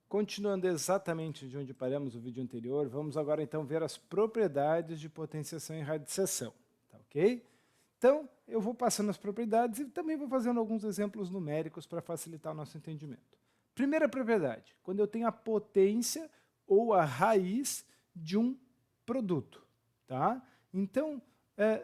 Continuando exatamente de onde paramos no vídeo anterior, vamos agora então ver as propriedades de potenciação e radiciação, tá ok? Então, eu vou passando as propriedades e também vou fazendo alguns exemplos numéricos para facilitar o nosso entendimento. Primeira propriedade, quando eu tenho a potência ou a raiz de um produto, tá? Então,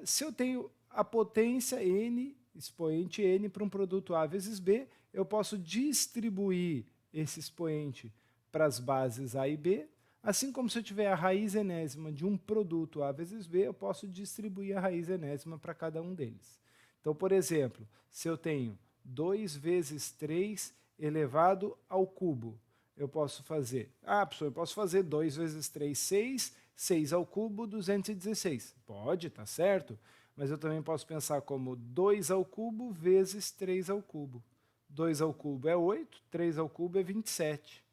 se eu tenho a potência n, expoente n, para um produto A vezes B, eu posso distribuir esse expoente para as bases A e B, assim como se eu tiver a raiz enésima de um produto A vezes B, eu posso distribuir a raiz enésima para cada um deles. Então, por exemplo, se eu tenho 2 vezes 3 elevado ao cubo, eu posso fazer, professor, eu posso fazer 2 vezes 3, 6, 6 ao cubo, 216. Pode, tá certo, mas eu também posso pensar como 2 ao cubo vezes 3 ao cubo. 2 ao cubo é 8, 3 ao cubo é 27.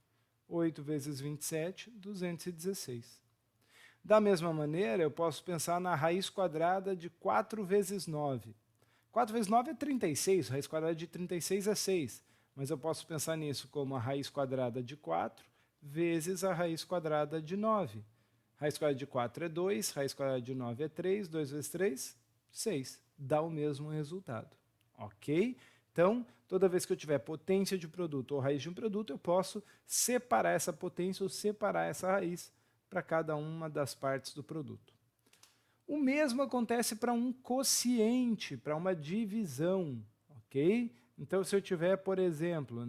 8 vezes 27, 216. Da mesma maneira, eu posso pensar na raiz quadrada de 4 vezes 9. 4 vezes 9 é 36, a raiz quadrada de 36 é 6. Mas eu posso pensar nisso como a raiz quadrada de 4 vezes a raiz quadrada de 9. Raiz quadrada de 4 é 2, raiz quadrada de 9 é 3, 2 vezes 3, 6. Dá o mesmo resultado. Ok? Então, toda vez que eu tiver potência de produto ou raiz de um produto, eu posso separar essa potência ou separar essa raiz para cada uma das partes do produto. O mesmo acontece para um quociente, para uma divisão, ok? Então, se eu tiver, por exemplo,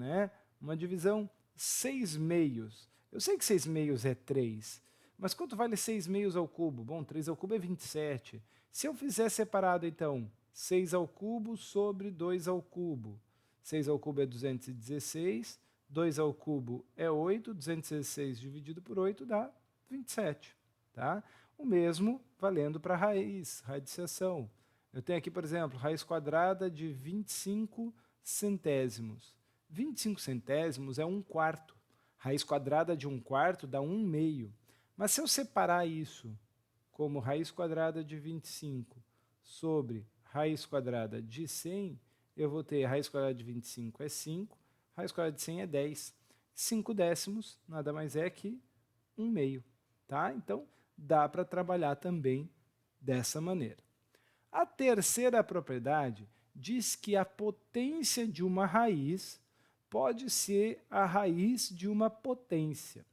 uma divisão 6 meios, eu sei que 6 meios é 3, mas quanto vale 6 meios ao cubo? Bom, 3 ao cubo é 27. Se eu fizer separado, então, 6 ao cubo sobre 2 ao cubo, 6 ao cubo é 216, 2 ao cubo é 8, 216 dividido por 8 dá 27. Tá? O mesmo valendo para a raiz, radiciação. Eu tenho aqui, por exemplo, raiz quadrada de 25 centésimos. 25 centésimos é 1/4. Raiz quadrada de 1/4 dá 1/2. Mas se eu separar isso como raiz quadrada de 25 sobre raiz quadrada de 100, eu vou ter raiz quadrada de 25 é 5, raiz quadrada de 100 é 10. 5 décimos nada mais é que 1/2. Tá? Então, dá para trabalhar também dessa maneira. A terceira propriedade diz que a potência de uma raiz pode ser a raiz de uma potência.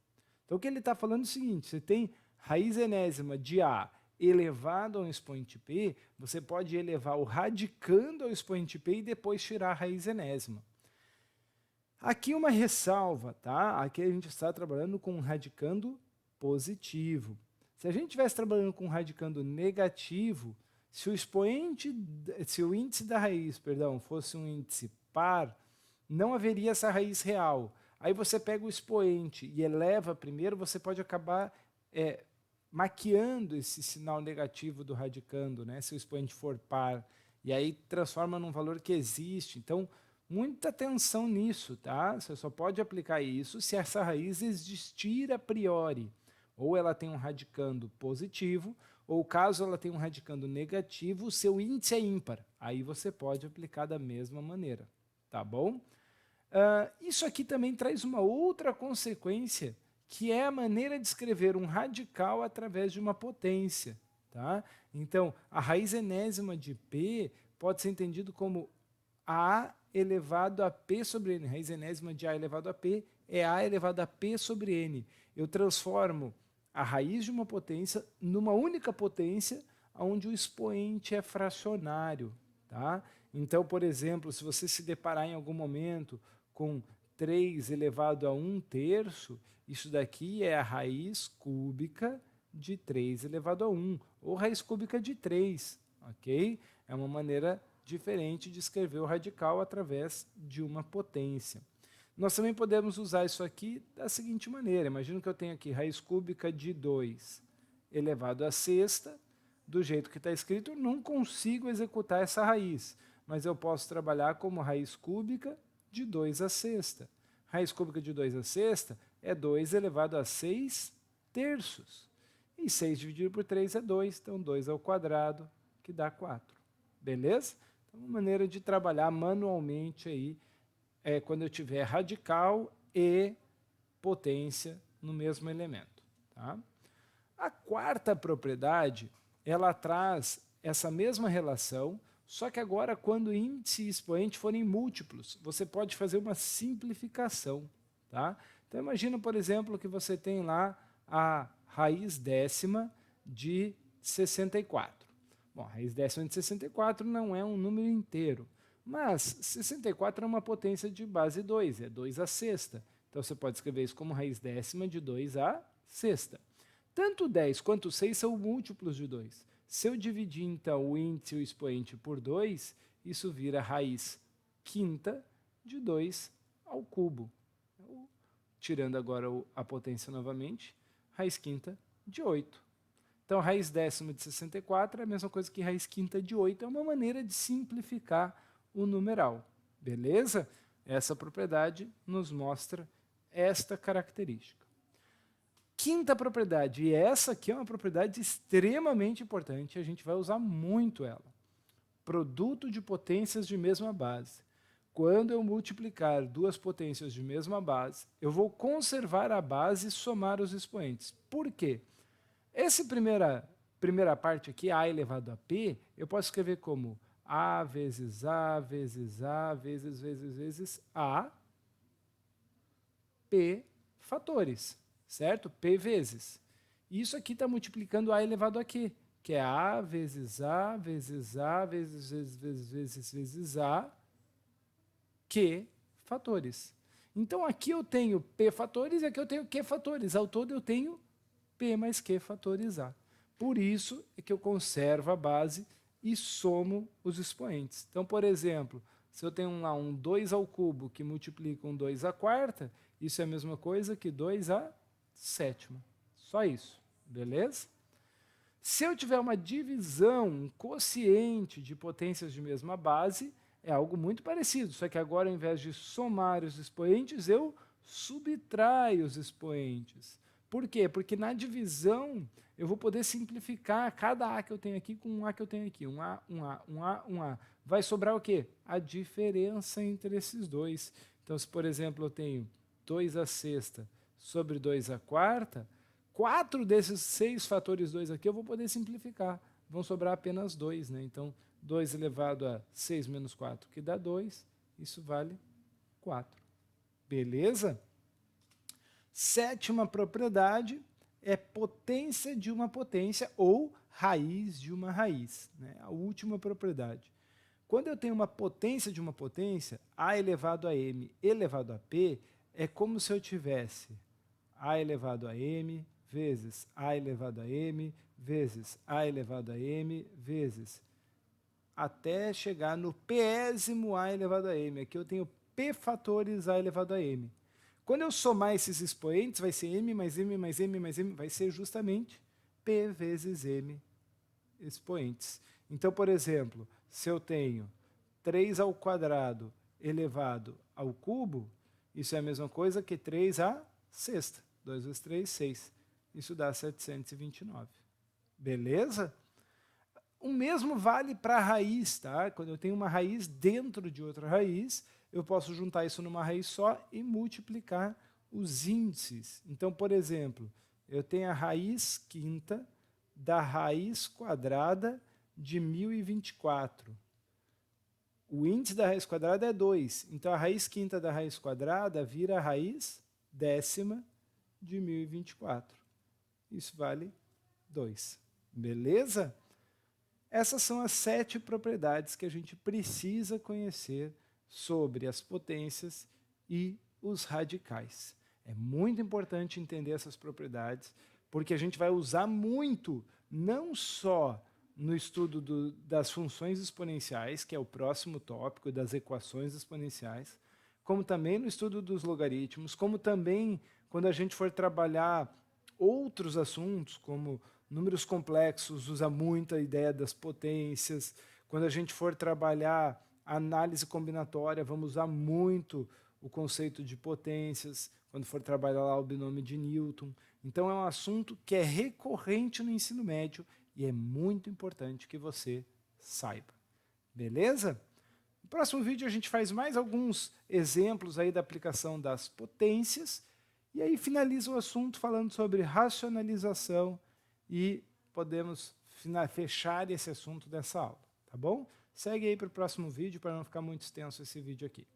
Então, o que ele está falando é o seguinte, você tem raiz enésima de A elevado ao expoente P, você pode elevar o radicando ao expoente P e depois tirar a raiz enésima. Aqui uma ressalva, tá? Aqui a gente está trabalhando com um radicando positivo. Se a gente estivesse trabalhando com um radicando negativo, se o índice da raiz, fosse um índice par, não haveria essa raiz real. Aí você pega o expoente e eleva primeiro, você pode acabar maquiando esse sinal negativo do radicando, se o expoente for par, e aí transforma num valor que existe. Então, muita atenção nisso, tá? Você só pode aplicar isso se essa raiz existir a priori. Ou ela tem um radicando positivo, ou caso ela tenha um radicando negativo, o seu índice é ímpar. Aí você pode aplicar da mesma maneira, tá bom? Isso aqui também traz uma outra consequência, que é a maneira de escrever um radical através de uma potência. Tá? Então, a raiz enésima de P pode ser entendido como A elevado a P sobre N. A raiz enésima de A elevado a P é A elevado a P sobre N. Eu transformo a raiz de uma potência numa única potência onde o expoente é fracionário. Tá? Então, por exemplo, se você se deparar em algum momento com 3 elevado a 1/3, isso daqui é a raiz cúbica de 3 elevado a 1, ou raiz cúbica de 3, ok? É uma maneira diferente de escrever o radical através de uma potência. Nós também podemos usar isso aqui da seguinte maneira, imagina que eu tenho aqui raiz cúbica de 2 elevado a sexta, do jeito que está escrito, eu não consigo executar essa raiz, mas eu posso trabalhar como raiz cúbica de 2 a sexta. Raiz cúbica de 2 a sexta é 2 elevado a 6/3. E 6 dividido por 3 é 2, então 2 ao quadrado, que dá 4. Beleza? Então, uma maneira de trabalhar manualmente aí é quando eu tiver radical e potência no mesmo elemento. Tá? A quarta propriedade, ela traz essa mesma relação, só que agora quando índice e expoente forem múltiplos, você pode fazer uma simplificação. Tá? Então imagina, por exemplo, que você tem lá a raiz décima de 64. Bom, a raiz décima de 64 não é um número inteiro, mas 64 é uma potência de base 2, é 2 à sexta. Então você pode escrever isso como raiz décima de 2 à sexta. Tanto 10 quanto 6 são múltiplos de 2. Se eu dividir, então, o índice e o expoente por 2, isso vira raiz quinta de 2 ao cubo. Tirando agora a potência novamente, raiz quinta de 8. Então, raiz décima de 64 é a mesma coisa que raiz quinta de 8. É uma maneira de simplificar o numeral. Beleza? Essa propriedade nos mostra esta característica. Quinta propriedade, e essa aqui é uma propriedade extremamente importante, a gente vai usar muito ela. Produto de potências de mesma base. Quando eu multiplicar duas potências de mesma base, eu vou conservar a base e somar os expoentes. Por quê? Essa primeira parte aqui, a elevado a p, eu posso escrever como a vezes a vezes a vezes a p fatores, certo? P vezes. Isso aqui está multiplicando a elevado a q, que é a vezes a vezes a vezes a q fatores. Então aqui eu tenho p fatores e aqui eu tenho q fatores. Ao todo eu tenho p mais q fatores a. Por isso é que eu conservo a base e somo os expoentes. Então, por exemplo, se eu tenho lá um 2 ao cubo que multiplica um 2 à quarta, isso é a mesma coisa que 2 à sétima. Só isso, beleza? Se eu tiver uma divisão, um quociente de potências de mesma base, é algo muito parecido, só que agora, ao invés de somar os expoentes, eu subtraio os expoentes. Por quê? Porque na divisão eu vou poder simplificar cada A que eu tenho aqui com um A que eu tenho aqui. Um A, um A, um A, um A. Vai sobrar o quê? A diferença entre esses dois. Então, se, por exemplo, eu tenho 2 à sexta sobre 2 à quarta, 4 desses 6 fatores 2 aqui eu vou poder simplificar. Vão sobrar apenas 2, né? Então, 2 elevado a 6 menos 4, que dá 2. Isso vale 4. Beleza? Sétima propriedade é potência de uma potência ou raiz de uma raiz. Né? A última propriedade. Quando eu tenho uma potência de uma potência, a elevado a m elevado a p, é como se eu tivesse a elevado a m vezes a elevado a m vezes a elevado a m vezes até chegar no pésimo a elevado a m. Aqui eu tenho p fatores a elevado a m. Quando eu somar esses expoentes, vai ser m mais m mais m mais m, vai ser justamente p vezes m expoentes. Então, por exemplo, se eu tenho 3 ao quadrado elevado ao cubo, isso é a mesma coisa que 3 à sexta. 2 vezes 3, 6. Isso dá 729. Beleza? O mesmo vale para a raiz, tá? Quando eu tenho uma raiz dentro de outra raiz, eu posso juntar isso numa raiz só e multiplicar os índices. Então, por exemplo, eu tenho a raiz quinta da raiz quadrada de 1024. O índice da raiz quadrada é 2. Então, a raiz quinta da raiz quadrada vira a raiz décima de 1024. Isso vale 2. Beleza? Essas são as 7 propriedades que a gente precisa conhecer sobre as potências e os radicais. É muito importante entender essas propriedades, porque a gente vai usar muito, não só no estudo das funções exponenciais, que é o próximo tópico, das equações exponenciais, como também no estudo dos logaritmos, como também quando a gente for trabalhar outros assuntos, como números complexos, usa muito a ideia das potências. Quando a gente for trabalhar análise combinatória, vamos usar muito o conceito de potências, quando for trabalhar lá o binômio de Newton. Então é um assunto que é recorrente no ensino médio e é muito importante que você saiba. Beleza? No próximo vídeo a gente faz mais alguns exemplos aí da aplicação das potências E aí finaliza o assunto falando sobre racionalização e podemos fechar esse assunto dessa aula, tá bom? Segue aí para o próximo vídeo para não ficar muito extenso esse vídeo aqui.